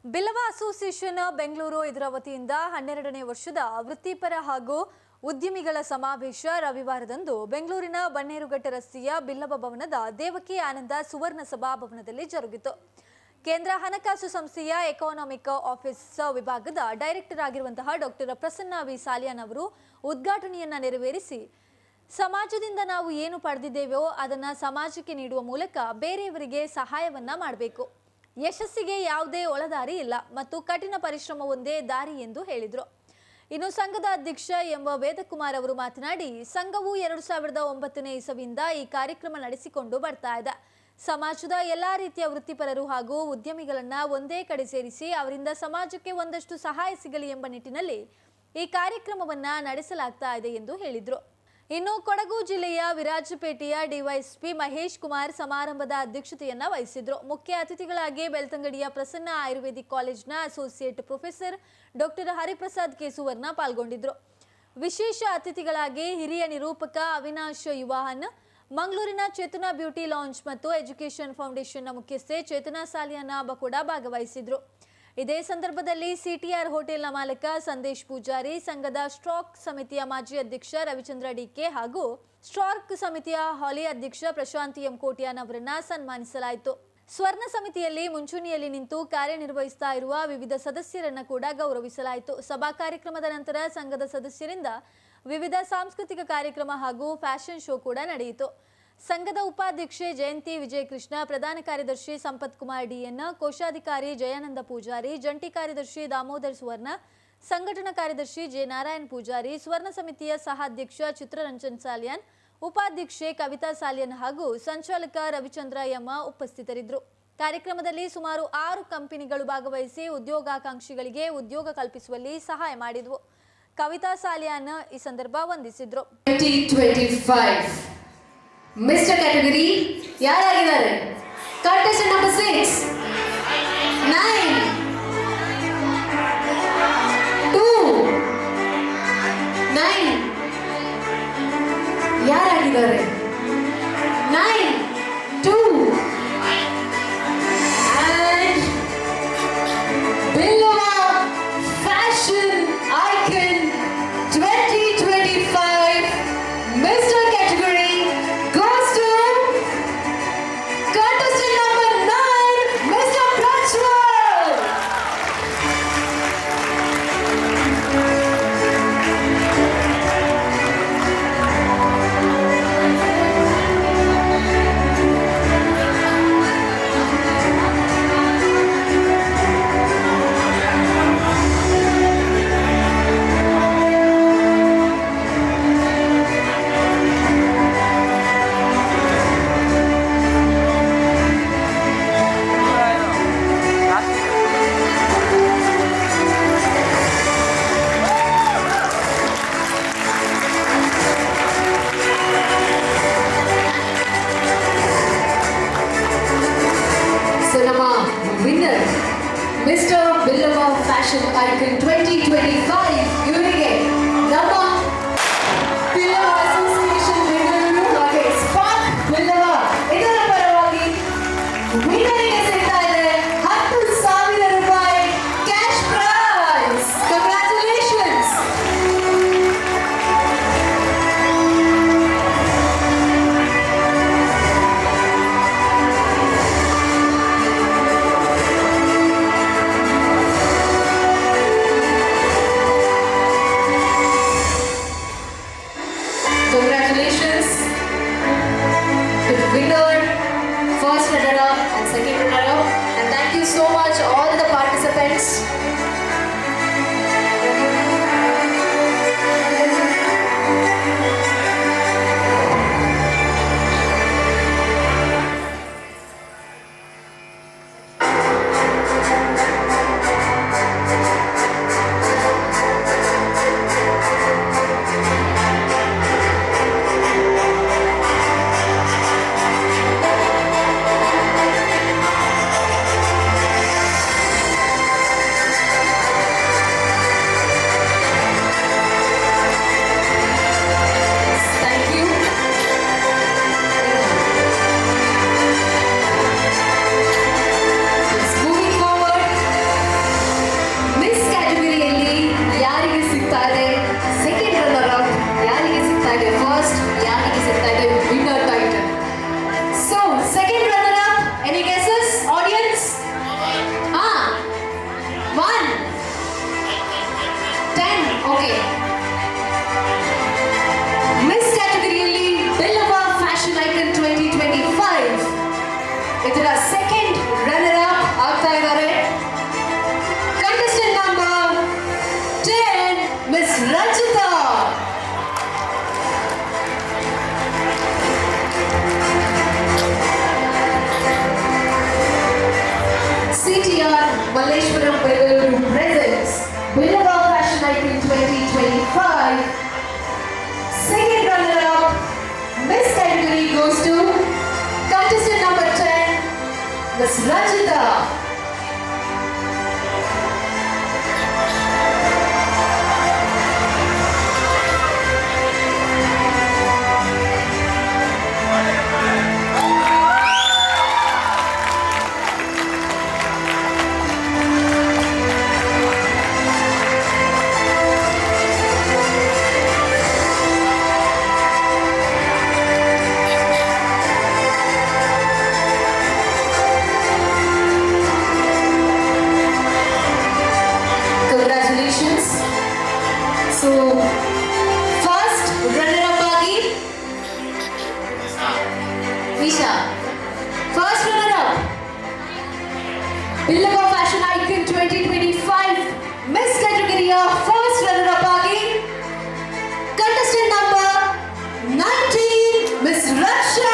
Billava association Bengaluru ಇದರ ವತಿಯಿಂದ 12ನೇ ವರ್ಷದ ವೃತ್ತಿಪರ ಹಾಗೂ ಉದ್ಯಮಿಗಳ ಸಮಾವೇಶ ರವಿವಾರದಂದು ಬೆಂಗಳೂರಿನ ಬನ್ನೇರುಘಟ್ಟ ರಸ್ತೆಯ ಬಿಲ್ಲವ ಭವನದ ದೇವಕಿ ಆನಂದ ಸುವರ್ಣ ಸಭಾಭವನದಲ್ಲಿ ಜರುಗಿತು. ಕೇಂದ್ರ ಹಣಕಾಸು ಸಂಸ್ಥೆಯ ಎಕಾನಮಿಕ್ ಆಫೀಸ್ ವಿಭಾಗದ ಡೈರೆಕ್ಟರ್ ಆಗಿರುವಂತಹ ಡಾಕ್ಟರ್ ಪ್ರಸನ್ನ ವಿ ಸಾಲಿಯಾನ್ ಅವರು ಉದ್ಘಾಟನೆಯನ್ನ ನೆರವೇರಿಸಿ ಸಮಾಜದಿಂದ ನಾವು ಏನು ಪಡೆದಿದ್ದೇವೋ ಅದನ್ನ ಸಮಾಜಕ್ಕೆ ನೀಡುವ ಮೂಲಕ ಬೇರೆಯವರಿಗೆ ಸಹಾಯವನ್ನ ಮಾಡಬೇಕು. ಯಶಸ್ಸಿಗೆ ಯಾವುದೇ ಒಳದಾರಿ ಇಲ್ಲ ಮತ್ತು ಕಠಿಣ ಪರಿಶ್ರಮ ಒಂದೇ ದಾರಿ ಎಂದು ಹೇಳಿದರು. ಇನ್ನು ಸಂಘದ ಅಧ್ಯಕ್ಷ ಎಂ ವೇದಕುಮಾರ್ ಅವರು ಮಾತನಾಡಿ, ಸಂಘವು 2009ನೇ ಇಸವಿಯಿಂದ ಈ ಕಾರ್ಯಕ್ರಮ ನಡೆಸಿಕೊಂಡು ಬರ್ತಾ ಇದೆ. ಸಮಾಜದ ಎಲ್ಲಾ ರೀತಿಯ ವೃತ್ತಿಪರರು ಹಾಗೂ ಉದ್ಯಮಿಗಳನ್ನ ಒಂದೇ ಕಡೆ ಸೇರಿಸಿ ಅವರಿಂದ ಸಮಾಜಕ್ಕೆ ಒಂದಷ್ಟು ಸಹಾಯ ಸಿಗಲಿ ಎಂಬ ನಿಟ್ಟಿನಲ್ಲಿ ಈ ಕಾರ್ಯಕ್ರಮವನ್ನ ನಡೆಸಲಾಗ್ತಾ ಇದೆ ಎಂದು ಹೇಳಿದರು. ಇನ್ನು ಕೊಡಗು ಜಿಲ್ಲೆಯ ವಿರಾಜಪೇಟೆಯ ಡಿವೈಎಸ್ಪಿ ಮಹೇಶ್ ಕುಮಾರ್ ಸಮಾರಂಭದ ಅಧ್ಯಕ್ಷತೆಯನ್ನ ವಹಿಸಿದ್ರು. ಮುಖ್ಯ ಅತಿಥಿಗಳಾಗಿ ಬೆಳ್ತಂಗಡಿಯ ಪ್ರಸನ್ನ ಆಯುರ್ವೇದಿಕ್ ಕಾಲೇಜಿನ associate professor doctor Hariprasad K Suvarna ಪಾಲ್ಗೊಂಡಿದ್ರು. ವಿಶೇಷ ಅತಿಥಿಗಳಾಗಿ ಹಿರಿಯ ನಿರೂಪಕ ಅವಿನಾಶ್ ಯುವಾಹನ್, ಮಂಗಳೂರಿನ ಚೇತನಾ ಬ್ಯೂಟಿ ಲಾಂಜ್ ಮತ್ತು ಎಜುಕೇಷನ್ ಫೌಂಡೇಶನ್ನ ಮುಖ್ಯಸ್ಥೆ ಚೇತನಾ ಸಾಲಿಯಾನ ಕೂಡ ಭಾಗವಹಿಸಿದ್ರು. ಇದೇ ಸಂದರ್ಭದಲ್ಲಿ ಸಿಟಿಆರ್ ಹೋಟೆಲ್ನ ಮಾಲಕ ಸಂದೇಶ್ ಪೂಜಾರಿ, ಸಂಘದ ಸ್ಟಾಕ್ ಸಮಿತಿಯ ಮಾಜಿ ಅಧ್ಯಕ್ಷ ರವಿಚಂದ್ರ ಡಿಕೆ ಹಾಗೂ ಸ್ಟಾಕ್ ಸಮಿತಿಯ ಹಾಲಿ ಅಧ್ಯಕ್ಷ ಪ್ರಶಾಂತ್ ಎಂ ಕೋಟ್ಯಾನ್ ಅವರನ್ನ ಸನ್ಮಾನಿಸಲಾಯಿತು. ಸ್ವರ್ಣ ಸಮಿತಿಯಲ್ಲಿ ಮುಂಚೂಣಿಯಲ್ಲಿ ನಿಂತು ಕಾರ್ಯನಿರ್ವಹಿಸ್ತಾ ಇರುವ ವಿವಿಧ ಸದಸ್ಯರನ್ನ ಕೂಡ ಗೌರವಿಸಲಾಯಿತು. ಸಭಾ ಕಾರ್ಯಕ್ರಮದ ನಂತರ ಸಂಘದ ಸದಸ್ಯರಿಂದ ವಿವಿಧ ಸಾಂಸ್ಕೃತಿಕ ಕಾರ್ಯಕ್ರಮ ಹಾಗೂ ಫ್ಯಾಷನ್ ಶೋ ಕೂಡ ನಡೆಯಿತು. ಸಂಘದ ಉಪಾಧ್ಯಕ್ಷೆ ಜಯಂತಿ ವಿಜಯಕೃಷ್ಣ, ಪ್ರಧಾನ ಕಾರ್ಯದರ್ಶಿ ಸಂಪತ್ ಕುಮಾರ್ ಡಿಎನ್, ಕೋಶಾಧಿಕಾರಿ ಜಯಾನಂದ ಪೂಜಾರಿ, ಜಂಟಿ ಕಾರ್ಯದರ್ಶಿ ದಾಮೋದರ್ ಸುವರ್ಣ, ಸಂಘಟನಾ ಕಾರ್ಯದರ್ಶಿ ಜೆ ನಾರಾಯಣ್ ಪೂಜಾರಿ, ಸ್ವರ್ಣ ಸಮಿತಿಯ ಸಹಾಧ್ಯಕ್ಷ ಚಿತ್ರರಂಜನ್ ಸಾಲಿಯಾನ್, ಉಪಾಧ್ಯಕ್ಷೆ ಕವಿತಾ ಸಾಲಿಯಾನ್ ಹಾಗೂ ಸಂಚಾಲಕ ರವಿಚಂದ್ರ ಎಂ ಉಪಸ್ಥಿತರಿದ್ದರು. ಕಾರ್ಯಕ್ರಮದಲ್ಲಿ ಸುಮಾರು 6 ಕಂಪನಿಗಳು ಭಾಗವಹಿಸಿ ಉದ್ಯೋಗಾಕಾಂಕ್ಷಿಗಳಿಗೆ ಉದ್ಯೋಗ ಕಲ್ಪಿಸುವಲ್ಲಿ ಸಹಾಯ ಮಾಡಿದವು. ಕವಿತಾ ಸಾಲಿಯಾನ್ ಈ ಸಂದರ್ಭ ವಂದಿಸಿದ್ರು. ಮಿಸ್ಟರ್ ಕ್ಯಾಟಗರಿ ಯಾರಾಗಿದ್ದಾರೆ? ಕಂಟೆಸ್ಟೆಂಟ್ ನಂಬರ್ 6, 9, 2, 9 ಯಾರಾಗಿದ್ದಾರೆ? 9, 2 and Billava Fashion Icon 2025 Mr. Category Mr. Billava Fashion Icon 2025 ಇವರಿಗೆ ನಮ್ಮ ಬಿಲ್ಲವ ಅಸೋಸಿಯೇಷನ್ ಬೆಂಗಳೂರು ಹಾಗೆ ಸ್ಪಾರ್ಕ್ ಬಿಲ್ಲವ ಇದರ ಪರವಾಗಿ ವಿನ್ನರಿಗೆ ಸಿಗ್ತಾ ಇದೆ 10,000 ರೂಪಾಯಿ cash prize. Congratulations. Miss Rajita. Congratulations. So, first runner-up ಆಗಿ Isha. First runner-up. Billava Fashion Icon 2025 Miss category first runner-up ಆಗಿ contestant number 19 Miss Raksha.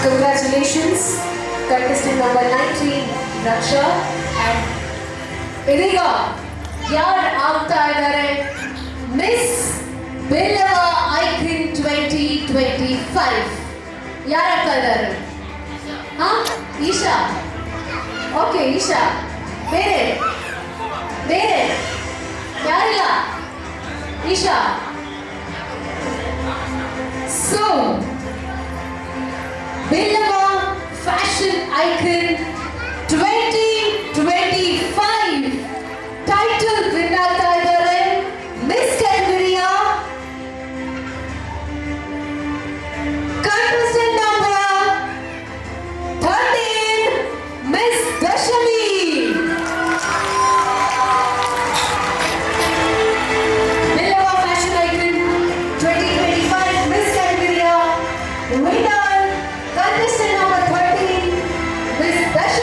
Congratulations, contestant number 19, Raksha. And ಇದೀಗ ಯಾರು ಆಗ್ತಾ ಇದ್ದಾರೆ ಮಿಸ್ ಬಿಲ್ಲವ ಐಕನ್ 2025 ಯಾರು ಆಗ್ತಾ ಇದ್ದಾರೆ? ಹಾ, ಈಶಾ. ಓಕೆ, ಈಶಾ. ಬೇರೆ ಬೇರೆ ಯಾರಿಲ್ಲ? Isha. So Billava Fashion Icon 2025 title winner ಆಗ್ತಾ ಇದ್ದಾರೆ Miss category contestant number 13 Miss Dashami. Billava Fashion Icon 2025 Miss category winner contestant number 13, Miss Dashami.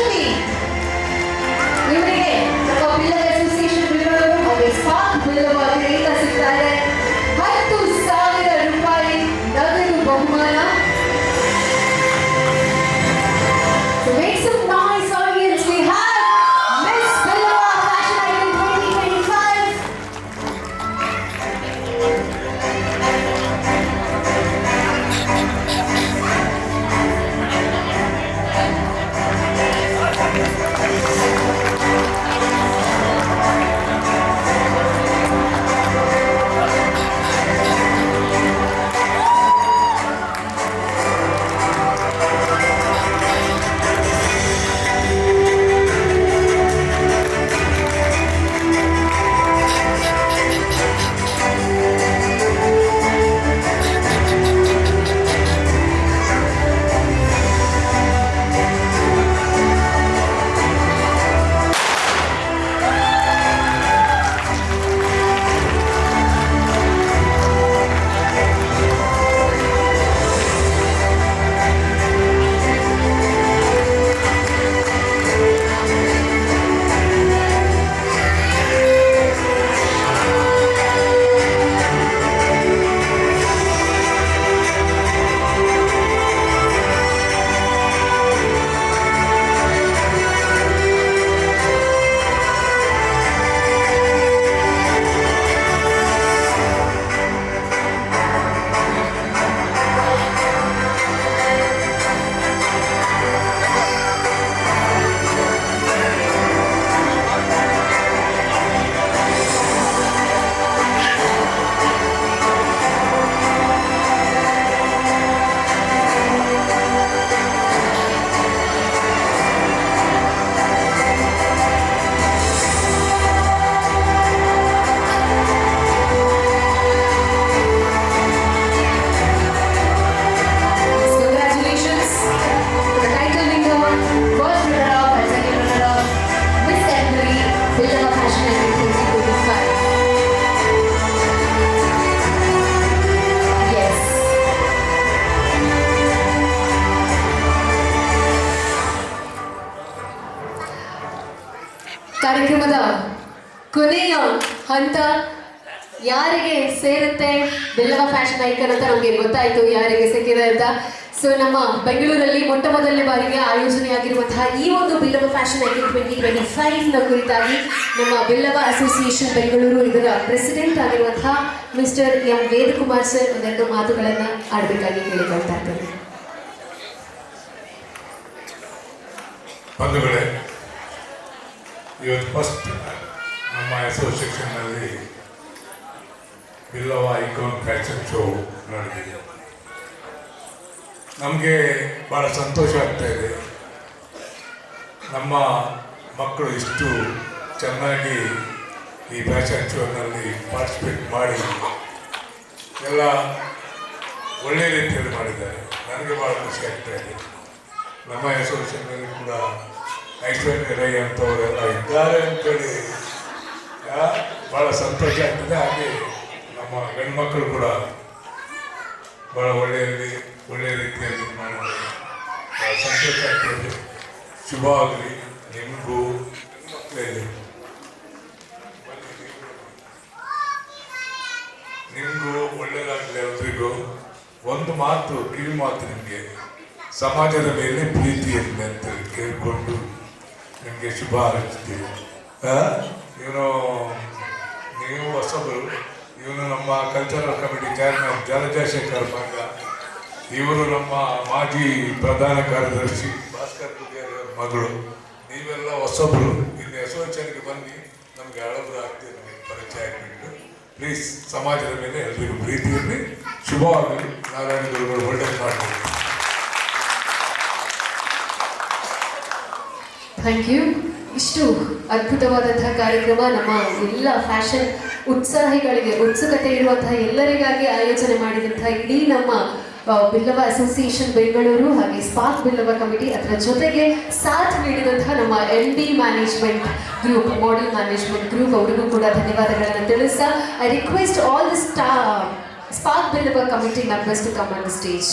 ಕೊನೆಯ ಹಂತ ಯಾರಿಗೆ ಸೇರುತ್ತೆ ಬಿಲ್ಲವ ಫ್ಯಾಷನ್ ಐಕನ್ ಅಂತ ನಮಗೆ ಗೊತ್ತಾಯ್ತು ಯಾರಿಗೆ ಸಿಕ್ಕಿದೆ ಅಂತ. ಸೊ ನಮ್ಮ ಬೆಂಗಳೂರಲ್ಲಿ ಮೊಟ್ಟ ಮೊದಲನೇ ಬಾರಿಗೆ ಆಯೋಜನೆಯಾಗಿರುವಂತಹ ಈ ಒಂದು ಬಿಲ್ಲವ ಫ್ಯಾಷನ್ ಐಕನ್ 2025ನ ಕುರಿತಾಗಿ ನಮ್ಮ ಬಿಲ್ಲವ ಅಸೋಸಿಯೇಷನ್ ಬೆಂಗಳೂರು ಇದರ ಪ್ರೆಸಿಡೆಂಟ್ ಆಗಿರುವಂತಹ ಮಿಸ್ಟರ್ ಎಂ ವೇದಕುಮಾರ್ ಸರ್ ಒಂದೆರಡು ಮಾತುಗಳನ್ನು ಆಡಬೇಕಾಗಿ ಕೇಳಿಕೊಳ್ತಾ ಇದ್ದೇನೆ. ಬಂಧುಗಳೇ, ಇವತ್ತು ಫಸ್ಟ್ ನಮ್ಮ ಅಸೋಸಿಯೇಷನ್ನಲ್ಲಿ ಬಿಲ್ಲವ ಐಕಾನ್ ಫ್ಯಾಷನ್ ಶೋ ನಡೆದಿದೆ. ನಮಗೆ ಭಾಳ ಸಂತೋಷ ಆಗ್ತಾ ಇದೆ. ನಮ್ಮ ಮಕ್ಕಳು ಇಷ್ಟು ಚೆನ್ನಾಗಿ ಈ ಫ್ಯಾಷನ್ ಶೋನಲ್ಲಿ ಪಾರ್ಟಿಸಿಪೇಟ್ ಮಾಡಿ ಎಲ್ಲ ಒಳ್ಳೆಯ ರೀತಿಯಲ್ಲಿ ಮಾಡಿದ್ದಾರೆ. ನನಗೆ ಭಾಳ ಖುಷಿ ಆಗ್ತಾ ಇದೆ. ನಮ್ಮ ಅಸೋಸಿಯೇಷನ್ನಲ್ಲಿ ಕೂಡ ಐಶ್ವರ್ಯ ರೈ ಅಂತವರೆಲ್ಲ ಇದ್ದಾರೆ ಅಂತೇಳಿ ಭಾಳ ಸಂತೋಷ ಆಗ್ತದೆ. ಹಾಗೆ ನಮ್ಮ ಗಂಡು ಮಕ್ಕಳು ಕೂಡ ಭಾಳ ಒಳ್ಳೆಯ ರೀತಿಯಲ್ಲಿ ಮಾಡಿದ್ದಾರೆ. ಭಾಳ ಸಂತೋಷ ಆಗ್ತದೆ. ಶುಭ ಆಗಲಿ ನಿಮಗೂ ಮಕ್ಕಳಿಗೆ, ನಿಮಗೂ ಒಳ್ಳೆಯದಾಗಲಿ. ಎಲ್ರಿಗೂ ಒಂದು ಮಾತು, ಕಿವಿ ಮಾತು, ನಿಮಗೆ ಸಮಾಜದ ಮೇಲೆ ಪ್ರೀತಿ ಇರಲಿ ಅಂತ ಕೇಳಿಕೊಂಡು ನಿಮಗೆ ಶುಭ ಹಾರೈಸ್ತೀವಿ. ನೀವು ಹೊಸಬರು. ಇವನು ನಮ್ಮ ಕಲ್ಚರಲ್ ಕಮಿಟಿ ಚೇರ್ಮನ್ ಜಲಜಶೇಖರ್ ಮಗ. ಇವರು ನಮ್ಮ ಮಾಜಿ ಪ್ರಧಾನ ಕಾರ್ಯದರ್ಶಿ ಭಾಸ್ಕರ್ ಪೂಜಾರಿ ಅವರ ಮಗಳು. ನೀವೆಲ್ಲ ಹೊಸಬರು. ಇಲ್ಲಿ ಅಸೋಸಿಯೇಷನ್ಗೆ ಬನ್ನಿ, ನಮಗೆ ಹಳಬರು ಆಗ್ತೀವಿ. ನಿಮಗೆ ಪರಿಚಯ ಆಗಿಬಿಟ್ಟು ಪ್ಲೀಸ್ ಸಮಾಜದ ಮೇಲೆ ಎಲ್ರಿಗೂ ಪ್ರೀತಿ ಇರಲಿ. ಶುಭವಾಗಲಿ. ನಾರಾಯಣ ಗುರುಗಳು ಒಳ್ಳೆಯದು ಮಾಡಲಿ. Thank you. ಇಷ್ಟು ಅದ್ಭುತವಾದಂತಹ ಕಾರ್ಯಕ್ರಮ ನಮ್ಮ ಎಲ್ಲ ಫ್ಯಾಷನ್ ಉತ್ಸಾಹಿಗಳಿಗೆ, ಉತ್ಸುಕತೆ ಇರುವಂತಹ ಎಲ್ಲರಿಗಾಗಿ ಆಯೋಜನೆ ಮಾಡಿದಂತಹ ಇಡೀ ನಮ್ಮ ಬಿಲ್ಲವ ಅಸೋಸಿಯೇಷನ್ ಬೆಂಗಳೂರು ಹಾಗೆ ಸ್ಪಾರ್ಕ್ ಬಿಲ್ಲವ ಕಮಿಟಿ, ಅದರ ಜೊತೆಗೆ ಸಾಥ್ ನೀಡಿದಂತಹ ನಮ್ಮ MB management group, model management group ಅವರಿಗೂ ಕೂಡ ಧನ್ಯವಾದಗಳನ್ನು ತಿಳಿಸ್ತಾ I request all the Spark Billava committee members to come on the stage.